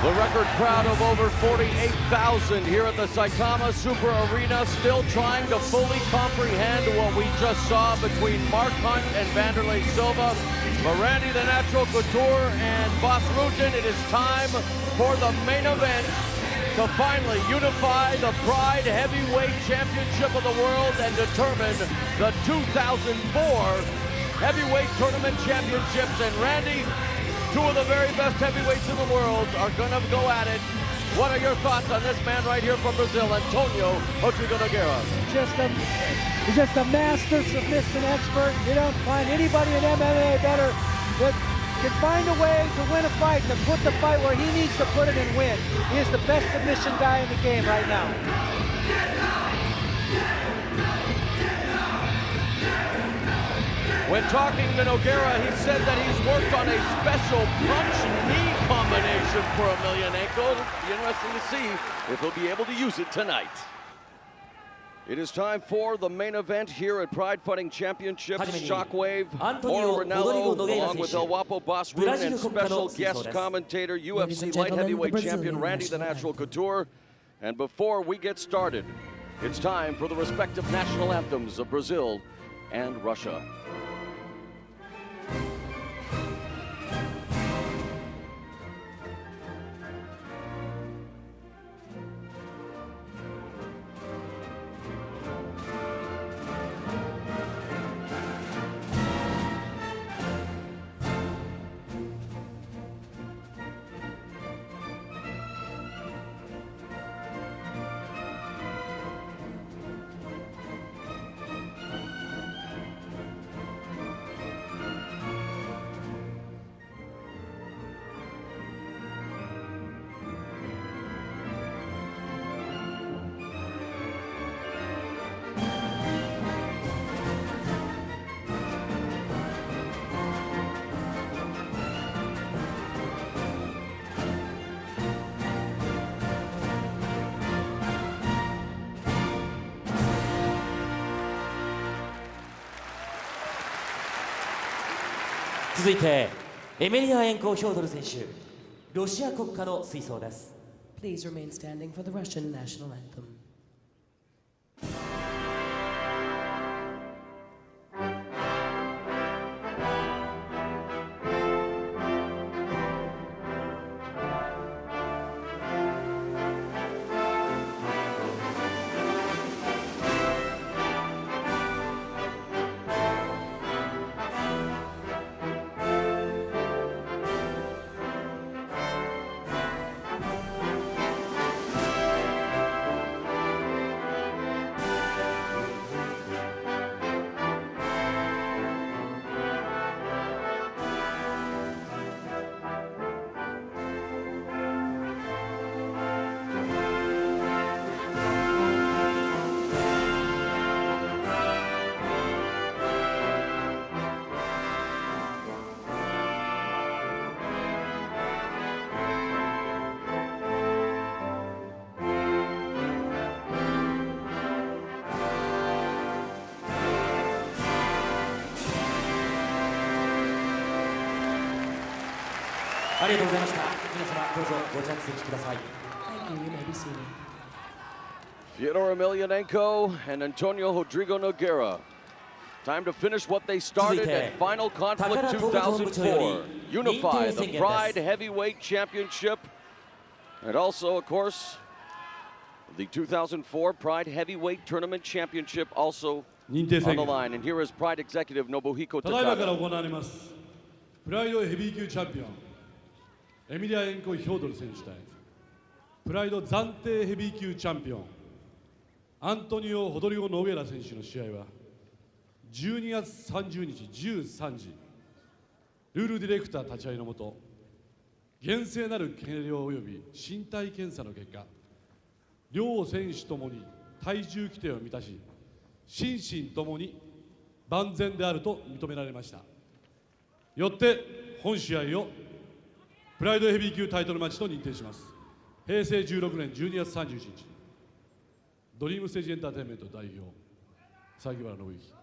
The record crowd of over 48,000 here at the Saitama Super Arena, still trying to fully comprehend what we just saw between Mark Hunt and Vanderlei Silva. For Randy the Natural Couture and Bas Rutten, it is time for the main event to finally unify the Pride Heavyweight Championship of the world and determine the 2004 Heavyweight Tournament Championships. And Randy, two of the very best heavyweights in the world are gonna go at it. What are your thoughts on this man right here from Brazil, Antoniu Roдрigу Nogeyra? He's just a master submission expert. You don't find anybody in MMA better that can find a way to win a fight, to put the fight where he needs to put it and win. He is the best submission guy in the game right now. When talking to Nogueira, he said that he's worked on a special punch-knee combination for Emelianenko. It'll be interesting to see if he'll be able to use it tonight. It is time for the main event here at Pride Fighting Championships. Shockwave, Oro Ranallo, along with El Guapo Bas Rutten, and special guest commentator, UFC light heavyweight champion Randy the Natural Couture. And before we get started, it's time for the respective national anthems of Brazil and Russia.続いてエメリアエンコ・ヒョードル選手、ロシア国歌の吹奏です。 Please remain standing for the Russian national anthem. Thank you. You may be seated. Fyodor Emelianenko and Antoniu Roдрigу Nogeyra. Time to finish what they started at Final Conflict 2004. Unify the Pride Heavyweight Championship. And also, of course, the 2004 Pride Heavyweight Tournament Championship also on the line. And here is Pride Executive Nobuhiko Takada. プライドヘビー級チャンピオンエミリアエンコ・ヒョードル選手対プライド暫定ヘビー級チャンピオンアントニオ・ホドリゴ・ノゲラ選手の試合は12月30日13時ルールディレクター立ち会いのもと厳正なる計量及び身体検査の結果両選手ともに体重規定を満たし心身ともに万全であると認められました。よって本試合をプライドヘビー級タイトルマッチと認定します。平成16年12月31日ドリームステージエンターテインメント代表榊原信之。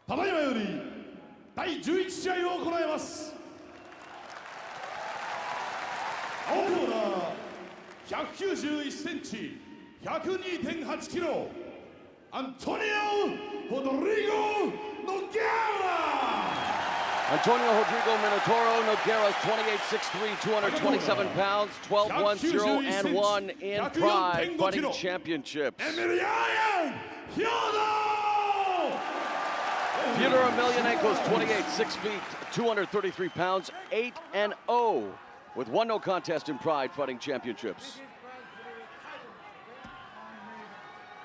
ただいまより第11試合を行います。青コーナー191センチ 102.8 キロアントニオ・ロドリゴ・ノゲラ。 Antonio Rodrigo Nogueira, 28'6'3", 227 pounds, 12-1-0 and 1 in Pride Fighting Championships. Fyodor Emelianenko's 28'6", 233 pounds, 8-0 with 1 no contest in Pride Fighting Championships.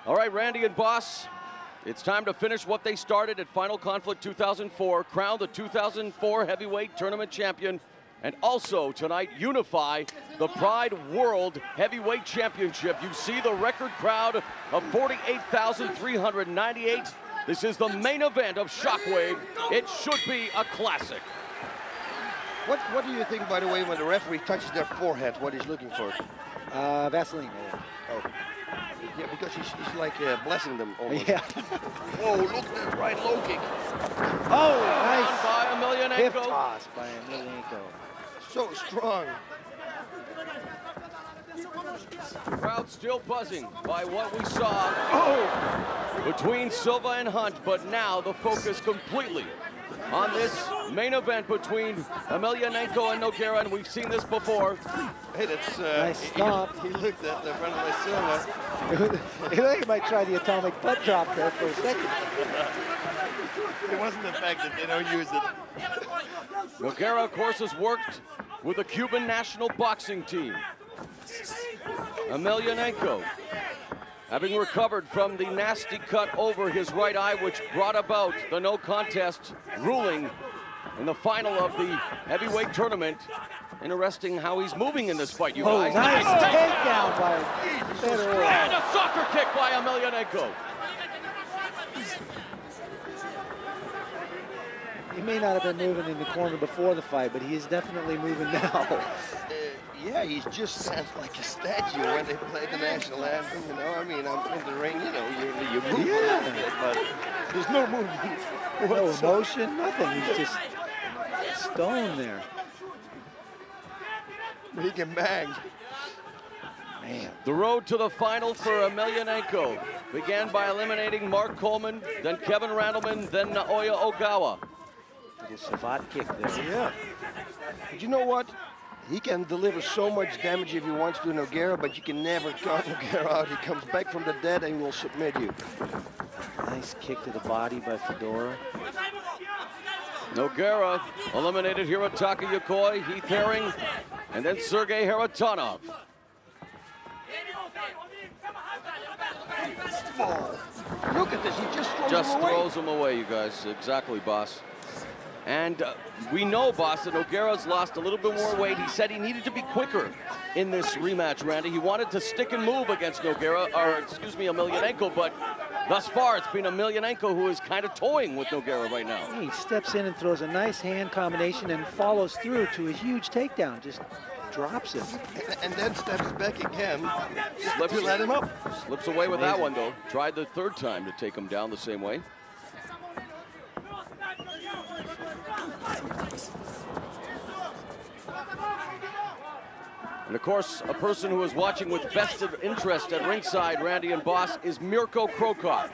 All right, Randy and Boss, it's time to finish what they started at Final Conflict 2004, crown the 2004 heavyweight tournament champion, and also tonight unify the Pride World Heavyweight Championship. You see the record crowd of 48,398. This is the main event of Shockwave. It should be a classic. What do you think, by the way, when the referee touches their forehead, what he's looking for? Vaseline. Oh. Yeah, because he's like blessing them almost. Yeah. Whoa, look at that right low kick. Oh, nice. By Emelianenko. Hip toss by Emelianenko. So strong. Crowd still buzzing by what we saw between Silva and Hunt, but now the focus completely on this main event between Emelianenko and Nogueira, and we've seen this before. Hey, that's nice stop. He looked at the front of my Silva. He think he might try the atomic butt drop there for a second. It wasn't the fact that they don't use it. Nogueira, of course, has worked with the Cuban national boxing team. Emelianenko, having recovered from the nasty cut over his right eye, which brought about the no contest ruling in the final of the heavyweight tournament. Interesting how he's moving in this fight, you guys. Nice takedown by Federer. And a soccer kick by Emelianenko. He may not have been moving in the corner before the fight, but he is definitely moving now. Yeah, he just stands like a statue when they play the national anthem, you know. I mean, I'm in the ring, you know, you move a little bit, but there's no movement. No emotion, nothing. He's just stone there. He can bang. Man. The road to the final for Emelianenko began by eliminating Mark Coleman, then Kevin Randleman, then Naoya Ogawa. Little savate kick there. Yeah. But you know what? He can deliver so much damage if he wants to, Nogueira, but you can never count Nogueira out. He comes back from the dead and will submit you. Nice kick to the body by Fedora. Nogueira eliminated Hirotaka Yokoi, Heath Herring, and then Sergey Haratonov. Oh, look at this, he just throws him away, you guys. Exactly, boss. And we know, boss, that Nogueira's lost a little bit more weight. He said he needed to be quicker in this rematch, Randy. He wanted to stick and move against Emelianenko, but thus far it's been Emelianenko who is kind of toying with Nogueira right now. He steps in and throws a nice hand combination and follows through to a huge takedown. Just drops him. And then steps back again to let him up. Slips away with that one, though. Tried the third time to take him down the same way. And of course, a person who is watching with vested interest at ringside, Randy and Boss, is Mirko Krokop.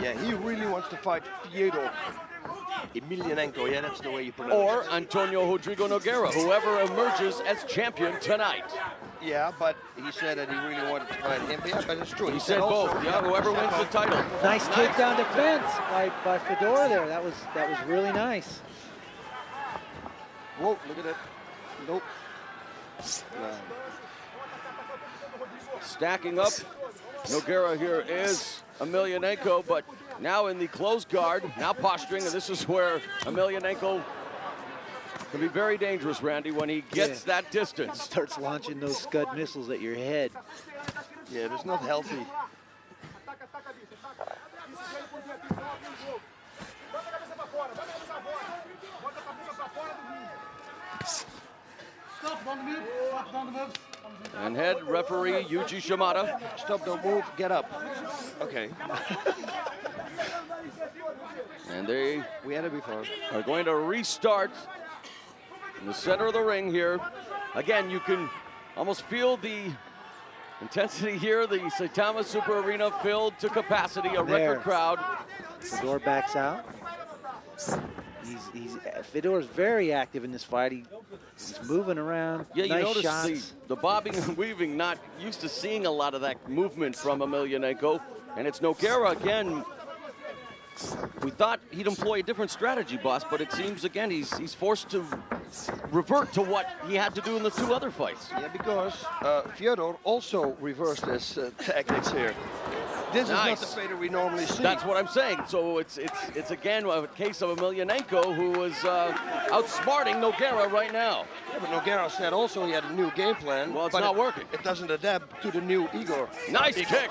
Yeah, he really wants to fight Fyodor Emelianenko. Yeah, that's the way you pronounce it. Or Antonio Rodrigo Nogeyra, whoever emerges as champion tonight. Yeah, but he said that he really wanted to fight him. Yeah, but it's true. He said both. Yeah, whoever wins the title. Nice takedown defense by Fedora there. That was really nice. Whoa, look at that. Nope. No. Stacking up, Nogueira here is Emelianenko, but now in the closed guard, now posturing, and this is where Emelianenko can be very dangerous, Randy, when he gets that distance. Starts launching those Scud missiles at your head. Yeah, that's not healthy. Stop, don't move. Stop, don't move. And head referee Yuji Shimada. Stop, don't move, get up. Okay. And they We had it before. are going to restart in the center of the ring here. Again, you can almost feel the intensity here. The Saitama Super Arena filled to capacity, a record crowd. Fedor backs out. Fedor's very active in this fight. He's moving around. Yeah, you nice notice shots. the bobbing and weaving, not used to seeing a lot of that movement from Emelianenko. And it's Nogueira again. We thought he'd employ a different strategy, boss, but it seems again he's forced to revert to what he had to do in the two other fights. Yeah, because Fyodor also reversed his tactics here. This is not the fighter we normally see. That's what I'm saying. So it's again a case of Emelianenko, who was outsmarting Nogueira right now. Yeah, but Nogueira said also he had a new game plan. Well, it's but not working. It doesn't adapt to the new Igor. Nice kick.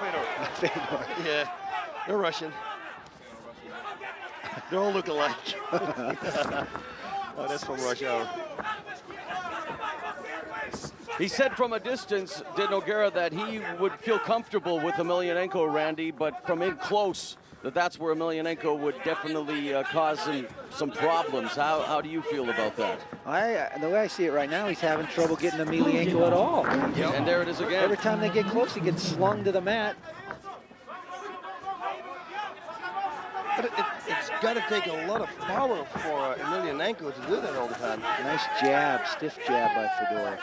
Yeah, they're Russian. They all look alike. Oh, that's from Rush Hour. He said from a distance, did Nogueira, that he would feel comfortable with Emelianenko, Randy, but from in close, that's where Emelianenko would definitely cause some problems. How do you feel about that? The way I see it right now, he's having trouble getting Emelianenko at all. Yep. And there it is again. Every time they get close, he gets slung to the mat. But it's got to take a lot of power for Emelianenko to do that all the time. Nice jab, stiff jab by Fedor.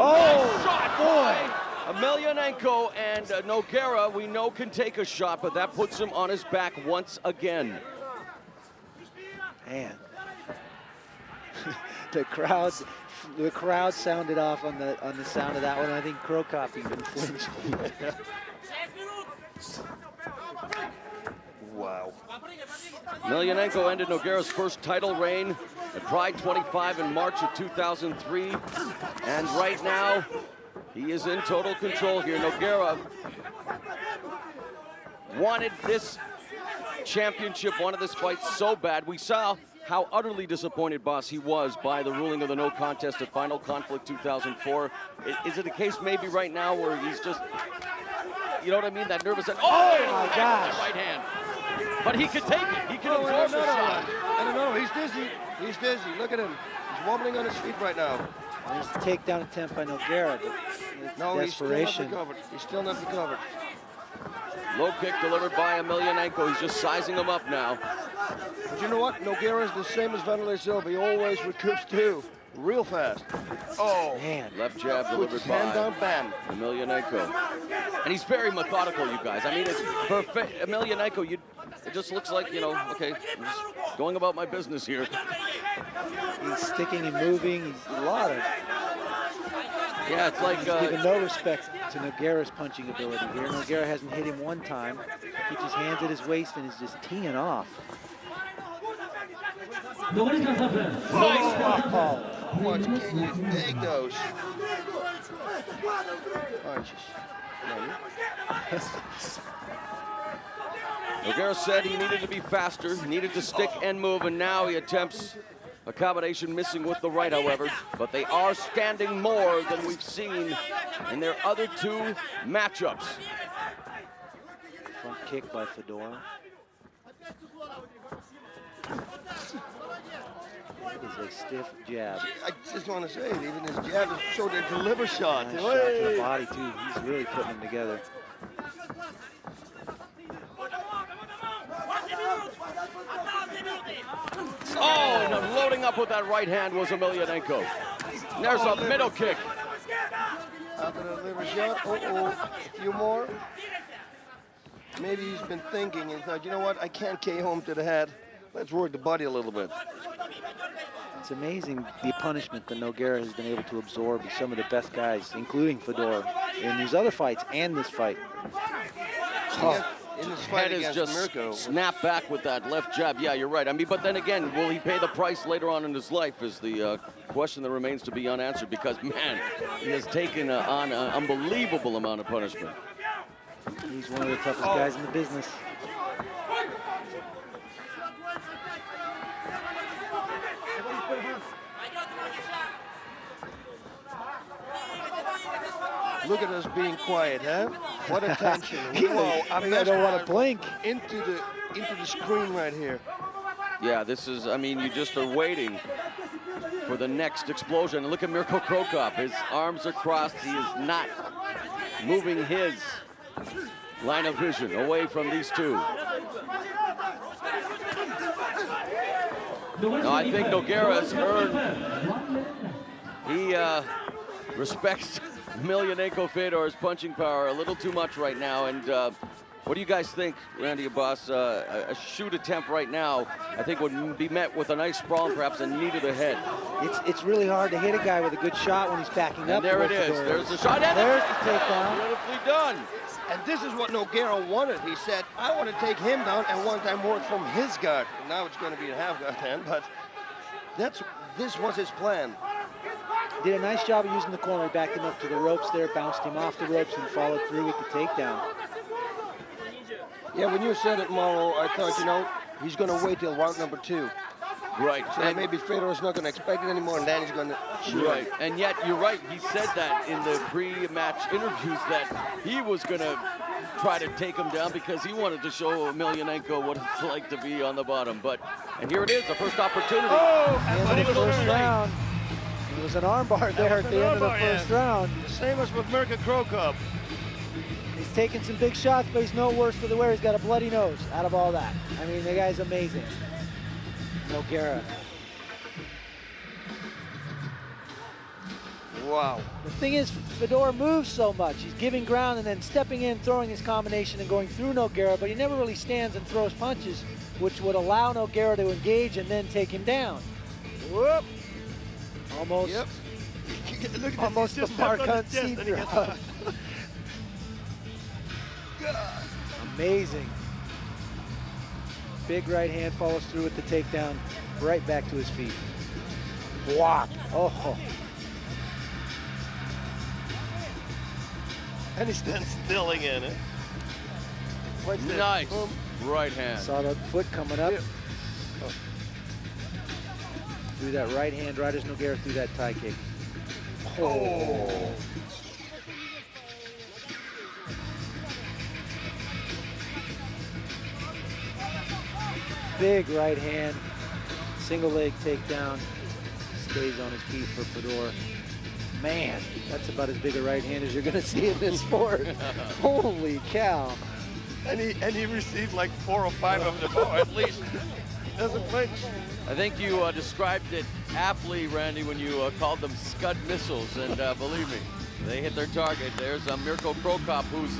Oh, boy! Emelianenko and Nogueira, we know, can take a shot, but that puts him on his back once again. Man, the crowd sounded off on the sound of that one. I think Krokop even flinched. Wow. Emelianenko ended Nogueira's first title reign at Pride 25 in March of 2003. And right now, he is in total control here. Nogueira wanted this championship, wanted this fight so bad. We saw how utterly disappointed, boss, he was by the ruling of the no contest at Final Conflict 2004. Is it a case maybe right now where he's just, you know what I mean, that nervous, oh my gosh, right hand. But he can take it. He can absorb the shot. I don't know. He's dizzy. He's dizzy. Look at him. He's wobbling on his feet right now. There's the takedown attempt by Nogueira. But no, desperation. he's still not recovered. He's still not recovered. Low kick delivered by Emelianenko. He's just sizing him up now. But you know what? Nogueira is the same as Vanderlei Silva. He always recovers too. Real fast. Oh, man. Left jab delivered by hand down, bam. Emelianenko. And he's very methodical, you guys. I mean, it's perfect. Emelianenko, it just looks like, you know, okay, I'm just going about my business here. He's sticking and moving. He's a lot of... Yeah, it's like... He's giving no respect to Nogueira's punching ability here. Nogueira hasn't hit him one time. He keeps his hands at his waist and is just teeing off. How much can you take those punches? Nogueira said he needed to be faster, he needed to stick and move, and now he attempts a combination, missing with the right, however. But they are standing more than we've seen in their other two matchups. Front kick by Fedor. It is a stiff jab. I just want to say, even his jab showed a deliver shot. Nice shot to the body, too. He's really putting them together. Oh, and loading up with that right hand was Emelianenko. There's a middle kick. After the deliver shot, a few more. Maybe he's been thinking and thought, you know what, I can't KO him to the head. Let's work the body a little bit. It's amazing the punishment that Nogueira has been able to absorb with some of the best guys, including Fedor, in these other fights and this fight. Oh. In his fight Head is just Mirko. snapped back with that left jab. Yeah, you're right. I mean, but then again, will he pay the price later on in his life is the question that remains to be unanswered, because, man, he has taken on an unbelievable amount of punishment. He's one of the toughest guys in the business. Look at us being quiet, huh? What attention. Yeah, I mean, I don't want to blink. Into the screen right here. Yeah, this is, I mean, you just are waiting for the next explosion. And look at Mirko Cro Cop. His arms are crossed. He is not moving his line of vision away from these two. No, I think Nogueira has earned, he respects Emelianenko Fedor's punching power a little too much right now. And what do you guys think, Randy Abbas? A shoot attempt right now, I think would be met with a nice sprawl and perhaps a knee to the head. It's really hard to hit a guy with a good shot when he's backing up. And there it is. There's the shot. And there's the takedown. Beautifully done. And this is what Nogueira wanted. He said, I want to take him down and one time work from his guard. Now it's going to be a half guard hand, but this was his plan. Did a nice job of using the corner. He backed him up to the ropes there, bounced him off the ropes, and followed through with the takedown. Yeah, when you said it, Mauro, I thought, you know, he's going to wait till round number 2. Right. So and maybe Fedor's not going to expect it anymore, and then he's going to shoot. Right. And yet, you're right. He said that in the pre-match interviews that he was going to try to take him down because he wanted to show Emelianenko what it's like to be on the bottom. And here it is, the first opportunity. Oh, and the first round. It was an armbar there at the end of the first round. Same as with Mirko Cro Cop. He's taking some big shots, but he's no worse for the wear. He's got a bloody nose out of all that. I mean, the guy's amazing. Nogueira. Wow. The thing is, Fedor moves so much. He's giving ground and then stepping in, throwing his combination and going through Nogueira, but he never really stands and throws punches, which would allow Nogueira to engage and then take him down. Whoop. Almost. Yep. Look at almost the Mark Hunt seat drop. Amazing. Big right hand follows through with the takedown, right back to his feet. Block. Oh. And he's then still again. Eh? Nice right hand. Saw the foot coming up. Yeah. Oh. Threw that right hand right as Nogueira threw that tie kick. Oh. Big right hand, single leg takedown, stays on his feet for Fedor. Man, that's about as big a right hand as you're gonna see in this sport. Holy cow. And he received like 4 or 5 of them, or at least. Doesn't flinch. I think you described it aptly, Randy, when you called them Scud missiles, and believe me, they hit their target. There's Mirko Cro Cop, whose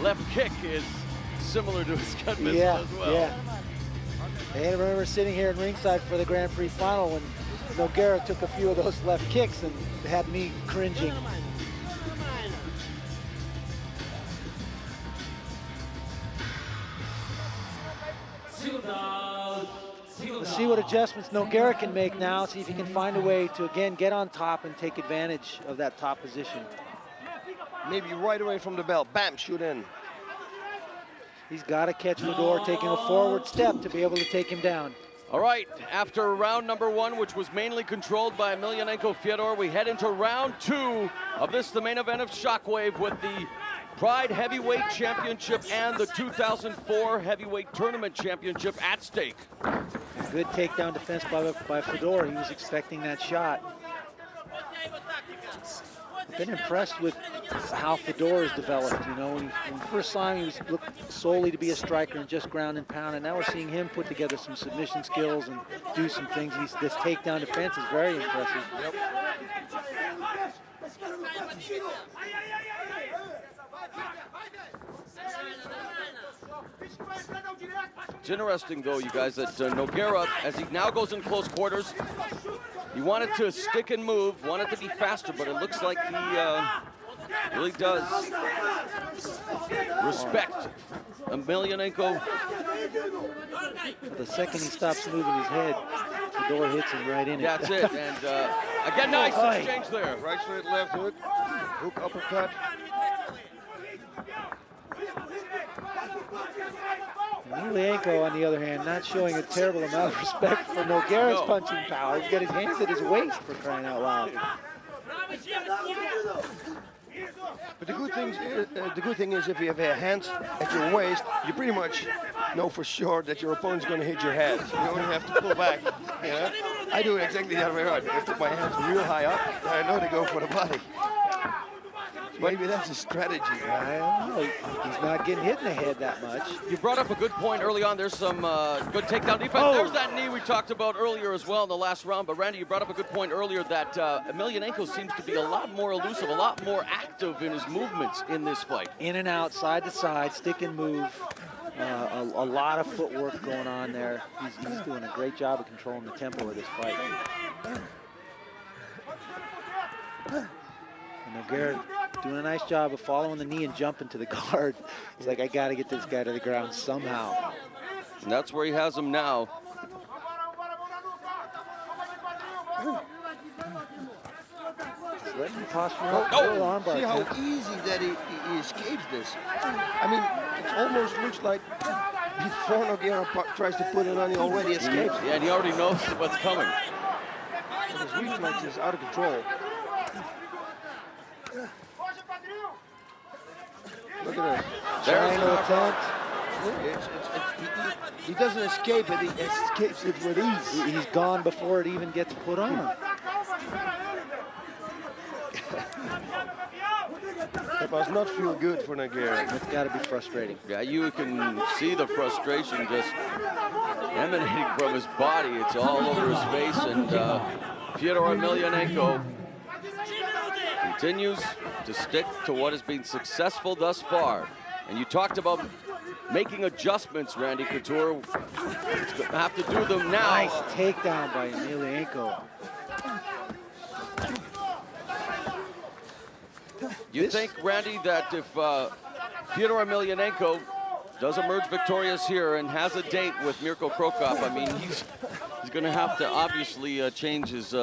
left kick is similar to a Scud missile as well. Yeah. And I remember sitting here in ringside for the Grand Prix final when Nogueira took a few of those left kicks and had me cringing. Let's see what adjustments Nogueira can make now, see if he can find a way to, again, get on top and take advantage of that top position. Maybe right away from the bell, bam, shoot in. He's got to catch Fedor taking a forward step to be able to take him down. All right, after round number 1, which was mainly controlled by Emelianenko Fedor, we head into round 2 of this, the main event of Shockwave, with the Pride Heavyweight Championship and the 2004 Heavyweight Tournament Championship at stake. Good takedown defense by Fedor. He was expecting that shot. Been impressed with how Fedor has developed. You know, when we first saw him, he was looked solely to be a striker and just ground and pound, and now we're seeing him put together some submission skills and do some things. This takedown defense is very impressive. Yep. It's interesting, though, you guys, that Nogueira, as he now goes in close quarters, he wanted to stick and move, wanted to be faster, but it looks like he really does respect Emelianenko. The second he stops moving his head, Fedor hits him right in it. That's it, and again, nice exchange there. Right straight, left hook, hook uppercut. Emelianenko, on the other hand, not showing a terrible amount of respect for Nogueira's punching power. He's got his hands at his waist, for crying out loud. the good thing is if you have your hands at your waist, you pretty much know for sure that your opponent's going to hit your head. You only have to pull back. You know? I do it exactly the other way around. I put my hands real high up, and I know they go for the body. Maybe that's a strategy. I don't know. He's not getting hit in the head that much. You brought up a good point early on. There's some good takedown defense. Oh. There's that knee we talked about earlier as well in the last round. But Randy, you brought up a good point earlier that Emelianenko seems to be a lot more elusive, a lot more active in his movements in this fight. In and out, side to side, stick and move. A lot of footwork going on there. He's doing a great job of controlling the tempo of this fight. And Nogueira doing a nice job of following the knee and jumping to the guard. He's like, I got to get this guy to the ground somehow. And that's where he has him now. Just letting him posture up. Armbar. See how easy that he escapes this. I mean, it almost looks like before Nogueira tries to put it on, he already escapes. Yeah, and he already knows what's coming. His reflex is out of control. Look at this. Triangle attempt. He doesn't escape it, he escapes it with ease. He's gone before it even gets put on. That must not feel good for Nogueira. It's got to be frustrating. Yeah, you can see the frustration just emanating from his body. It's all over his face, and Fyodor Emelianenko continues to stick to what has been successful thus far. And you talked about making adjustments, Randy Couture. He's going to have to do them now. Nice takedown by Emelianenko. You think, Randy, that if Fyodor Emelianenko does emerge victorious here and has a date with Mirko Cro Cop, I mean, he's going to have to obviously change his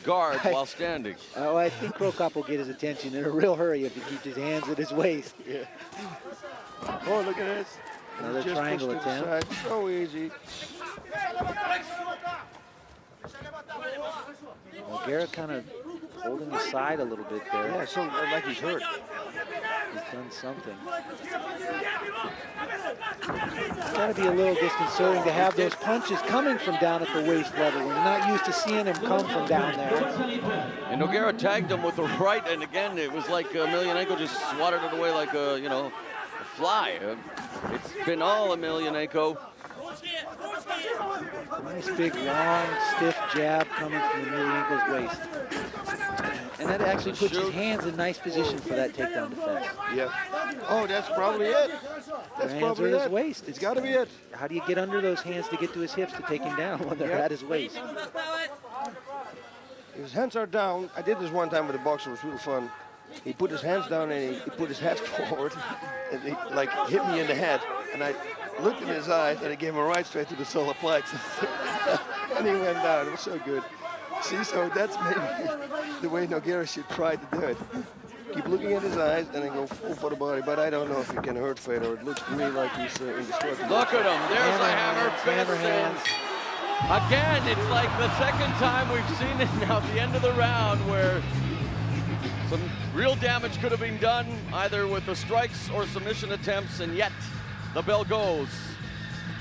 guard while standing. Oh, I think Cro Cop will get his attention in a real hurry if he keeps his hands at his waist. Yeah. Oh, look at this. Another Just triangle pushed to the attempt. side. So easy. Nogueira kind of holding the side a little bit there. Yeah, so like he's hurt. He's done something. It's got to be a little disconcerting to have those punches coming from down at the waist level. We're not used to seeing them come from down there. And Nogueira tagged him with the right, and again, it was like Emelianenko just swatted it away like a, you know, a fly. It's been all Emelianenko. Nice big, long, stiff jab coming from Emelianenko's waist. And that actually puts his hands in nice position for that takedown defense. Yeah. Oh, that's probably it. That's Hands probably are at his it. waist. It's got to be it. How do you get under those hands to get to his hips to take him down when they're at his waist? His hands are down. I did this one time with a boxer. It was real fun. He put his hands down and he put his head forward and he like hit me in the head. And I looked in his eyes and I gave him a right straight to the solar plexus. And he went down. It was so good. See, so that's maybe the way Nogueira should try to do it. Keep looking at his eyes and then go full for the body. But I don't know if he can hurt Fedor. It looks to me like he's indestructible. Look at him. There's a hammer fist. hands. Again, it's like the second time we've seen it now at the end of the round where some real damage could have been done either with the strikes or submission attempts, and yet the bell goes.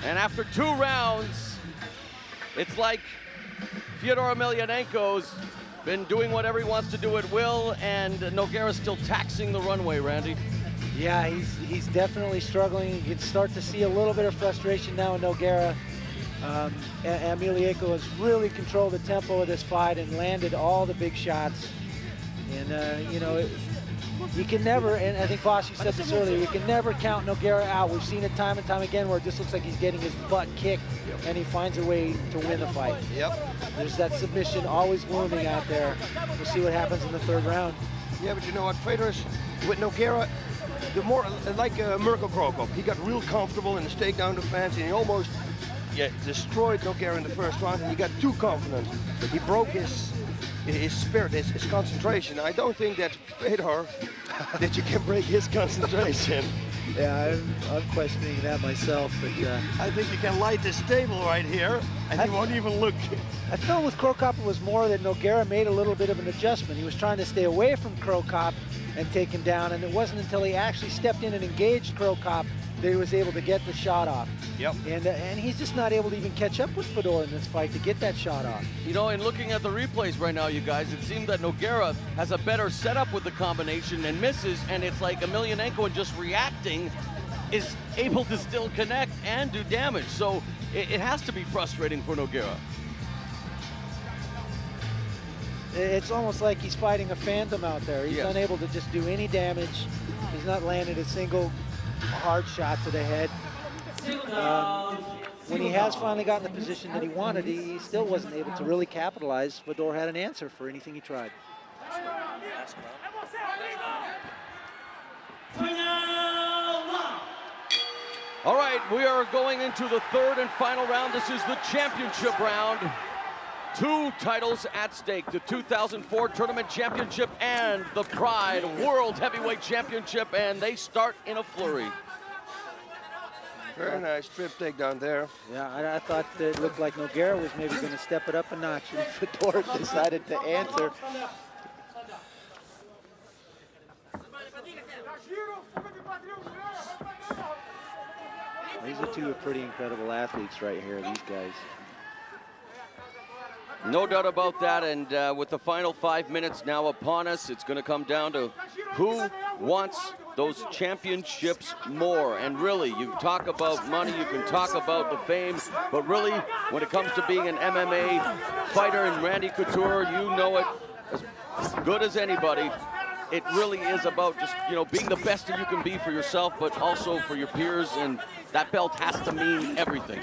And after 2 rounds, it's like Fyodor Emelianenko's been doing whatever he wants to do at will, and Nogueira's still taxing the runway, Randy. Yeah, he's definitely struggling. You can start to see a little bit of frustration now in Nogueira. Emelianenko has really controlled the tempo of this fight and landed all the big shots. And, you know, you can never, and I think Boss, you said this earlier, you can never count Nogueira out. We've seen it time and time again where it just looks like he's getting his butt kicked and he finds a way to win the fight. Yep. There's that submission always looming out there. We'll see what happens in the 3rd round. Yeah, but you know what, Fedor's with Nogueira, the more like Mirko Cro Cop, he got real comfortable in his takedown defense and he almost destroyed Nogueira in the 1st round and he got too confident. He broke his his spirit, his concentration. I don't think that Fedor, that you can break his concentration. Yeah, I'm questioning that myself, but I think you can light this table right here, and he won't even look. I felt with Cro Cop it was more that Nogueira made a little bit of an adjustment. He was trying to stay away from Cro Cop and take him down, and it wasn't until he actually stepped in and engaged Cro Cop that he was able to get the shot off. Yep. And he's just not able to even catch up with Fedor in this fight to get that shot off. You know, in looking at the replays right now, you guys, it seemed that Nogueira has a better setup with the combination and misses, and it's like Emelianenko, and just reacting, is able to still connect and do damage. So it has to be frustrating for Nogueira. It's almost like he's fighting a phantom out there. He's unable to just do any damage. He's not landed a single hard shot to the head. When he has finally gotten the position that he wanted, he still wasn't able to really capitalize. Fedor had an answer for anything he tried. All right, we are going into the third and final round. This is the championship round. 2 titles at stake, the 2004 Tournament Championship and the Pride World Heavyweight Championship, and they start in a flurry. Very nice trip takedown there. Yeah, I thought that it looked like Nogueira was maybe going to step it up a notch, and Fedor decided to answer. These are 2 pretty incredible athletes right here, these guys. No doubt about that, and with the final 5 minutes now upon us, it's going to come down to who wants those championships more. And really, you talk about money, you can talk about the fame, but really, when it comes to being an MMA fighter in Randy Couture, you know it as good as anybody. It really is about just, you know, being the best that you can be for yourself, but also for your peers, and that belt has to mean everything.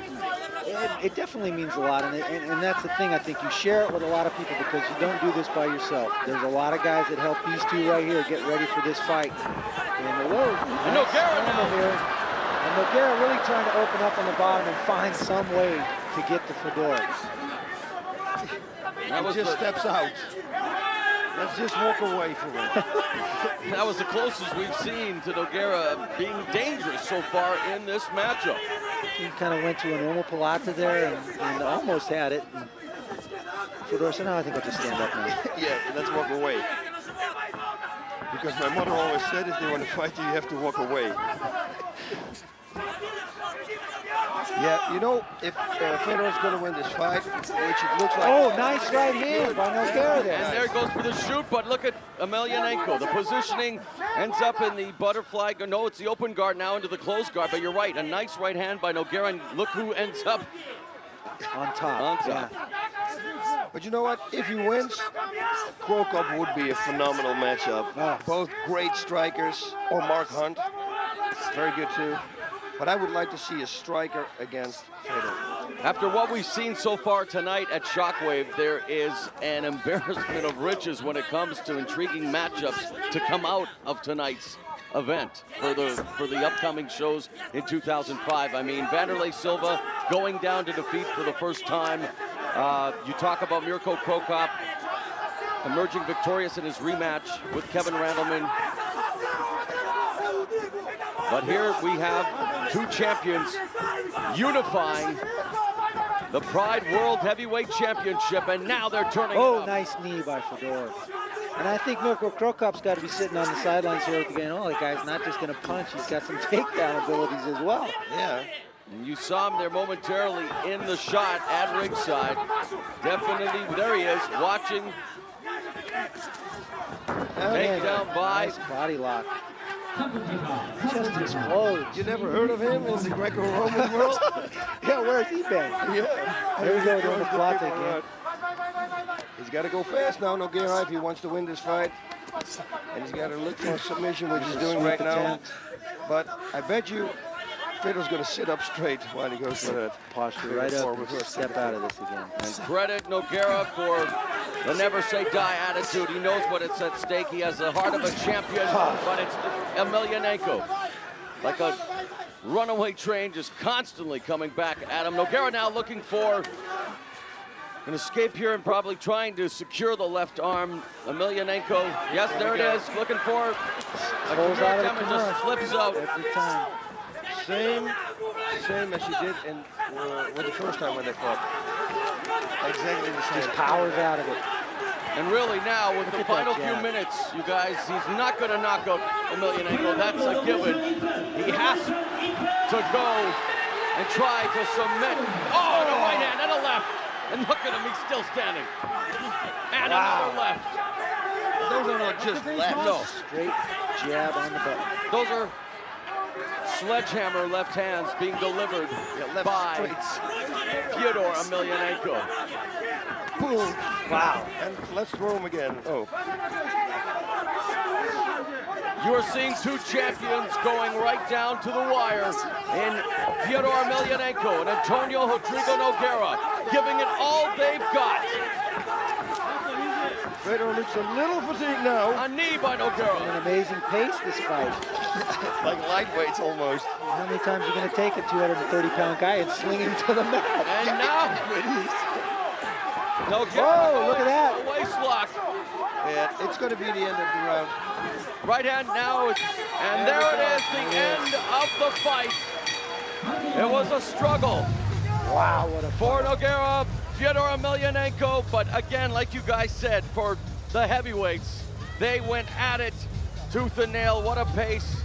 It definitely means a lot, and that's the thing. I think you share it with a lot of people because you don't do this by yourself. There's a lot of guys that help these 2 right here get ready for this fight. And Nogueira now here. And Nogueira really trying to open up on the bottom and find some way to get to Fedor. He just steps out. Let's just walk away from it. That was the closest we've seen to Nogueira being dangerous so far in this matchup. He kind of went to a normal palata there and almost had it. And Fedor said, no, I think I'll just stand up now. Yeah, let's walk away. Because my mother always said, if they want to fight you, you have to walk away. Yeah, you know, if Fedor's going to win this fight, which it looks like... Oh, nice right hand by Nogueira there. And there goes for the shoot, but look at Emelianenko. The positioning ends up in the butterfly. No, it's the open guard now into the closed guard, but you're right. A nice right hand by Nogueira, and look who ends up on top. On top. Yeah. But you know what? If he wins, Cro Cop would be a phenomenal matchup. Oh. Both great strikers, or Mark Hunt, very good too. But I would like to see a striker against Fedor. After what we've seen so far tonight at Shockwave, there is an embarrassment of riches when it comes to intriguing matchups to come out of tonight's event for the upcoming shows in 2005. I mean, Vanderlei Silva going down to defeat for the first time. You talk about Mirko Cro Cop emerging victorious in his rematch with Kevin Randleman. But here we have 2 champions unifying the Pride World Heavyweight Championship, and now they're turning up. Nice knee by Fedor. And I think Mirko Cro Cop's got to be sitting on the sidelines here again. Oh, the guy's not just going to punch, he's got some takedown abilities as well. Yeah. And you saw him there momentarily in the shot at ringside. Definitely, there he is, watching. Takedown by. Nice body lock. Just explodes. You never heard of him in the Greco-Roman world? Yeah, where's he been? Yeah. There we go, doing the plata again. He's got to go fast now, Nogueira, if he wants to win this fight. And he's got to look for a submission, which he's doing right now. But I bet you Fedor's going to sit up straight while he goes for that. Posture right up and step out of this again. And credit Nogueira for the never say die attitude. He knows what it's at stake. He has the heart of a champion, but it's Emelianenko. Like a runaway train, just constantly coming back at him. Nogueira now looking for An escape here and probably trying to secure the left arm. Emelianenko, yes, there it is, looking for it. Pulls out of the and just slips out. every time. Same as she did in the first time when they fought. Exactly the same. Just powers out of it. And really now, with the Look at final that few jab. minutes, you guys, he's not going to knock out Emelianenko. That's a given. He has to go and try to submit. Oh, and a right hand and a left. And look at him, he's still standing. And another left. Those are not just left. No, Straight jab on the button. those are sledgehammer left hands being delivered left by straights. Fyodor Emelianenko. Boom. Wow. And let's throw him again. Oh. You are seeing two champions going right down to the wire in Fyodor Emelianenko and Antoniu Roдрigу Nogeira, giving it all they've got. Fedor looks a little fatigued now. A knee by Nogueira. An amazing pace, this fight. Like lightweights almost. How many times are you going to take a 230-pound guy and sling him to the mat? And now, Nogueira Whoa, look at that. a waist lock. Yeah, it's going to be the end of the round. Right hand now, and there it is, the end of the fight. It was a struggle Wow, what a for Nogueira, Fyodor Emelianenko, but again, like you guys said, for the heavyweights, they went at it tooth and nail. What a pace,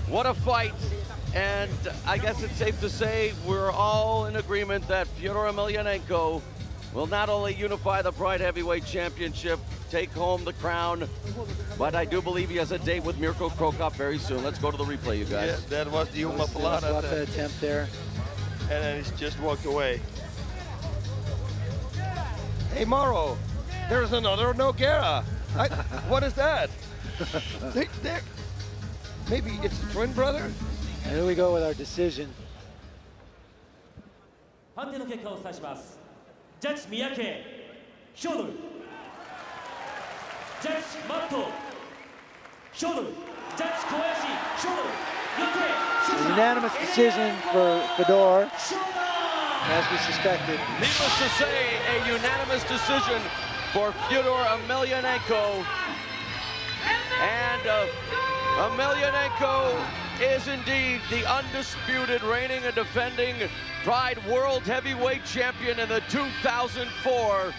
what a fight. And I guess it's safe to say we're all in agreement that Fyodor Emelianenko will not only unify the Pride Heavyweight Championship, take home the crown, but I do believe he has a date with Mirko Krokop very soon. Let's go to the replay, you guys. Yeah, that was the Uma What Palata. an attempt there. And then he's just walked away. Hey, Mauro, there's another Nogueira. What is that? Maybe it's a twin brother? And here we go with our decision. 判定の結果をお伝えします。ジャッジ三宅、ヒョドル。ジャッジマット、ヒョドル。ジャッジ小林、ヒョドル。よって、 A unanimous decision for Fedor, as we suspected. Needless to say, a unanimous decision for Fyodor Emelianenko. And Emelianenko is indeed the undisputed reigning and defending Pride World Heavyweight Champion in the 2004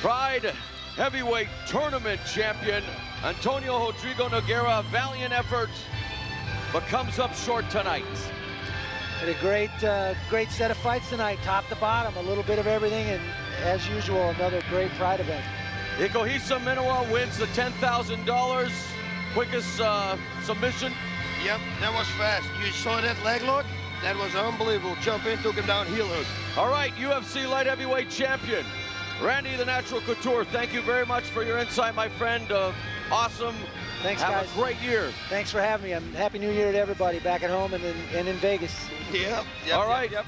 Pride Heavyweight Tournament Champion. Antoniu Roдрigу Nogeira, valiant effort, but comes up short tonight. Had a great set of fights tonight, top to bottom, a little bit of everything, and as usual, another great Pride event. Ikohisa Minowa wins the $10,000. Quickest submission. Yep, that was fast. You saw that leg lock? That was unbelievable. Jump in, took him down, heel hook. All right, UFC light heavyweight champion, Randy the Natural Couture, thank you very much for your insight, my friend. Awesome. Thanks, Have guys. a great year. Thanks for having me. Happy New Year to everybody back at home and in Vegas. Yep. All right. Yep.